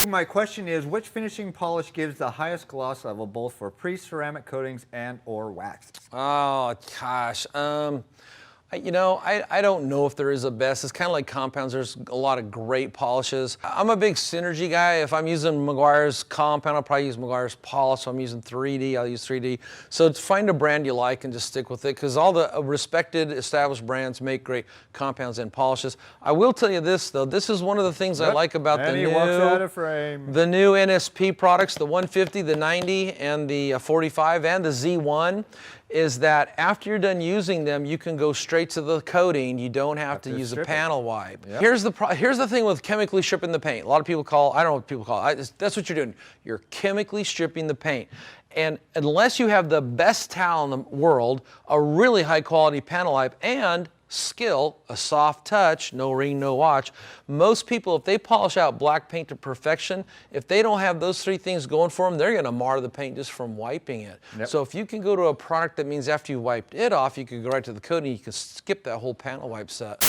My question is, which finishing polish gives the highest gloss level both for pre-ceramic coatings and or waxes? Oh, gosh. You know, I don't know if there is a best. It's kind of like compounds. There's a lot of great polishes. I'm a big synergy guy. If I'm using Meguiar's compound, I'll probably use Meguiar's polish. If I'm using 3D, I'll use 3D. So find a brand you like and just stick with it, because all the respected, established brands make great compounds and polishes. I will tell you this, though. This is one of the things I like about the new NSP products, the 150, the 90, and the 45, and the Z1. Is that after you're done using them, you can go straight to the coating. You don't have to use a panel wipe. Yep. Here's the thing with chemically stripping the paint. A lot of people call, I don't know what people call it. That's what you're doing. You're chemically stripping the paint. And unless you have the best towel in the world, a really high quality panel wipe, and skill, a soft touch, no ring, no watch, most people, if they polish out black paint to perfection, if they don't have those three things going for them, they're going to mar the paint just from wiping it. Yep. So if you can go to a product that means after you wiped it off, you can go right to the coating, you can skip that whole panel wipe set.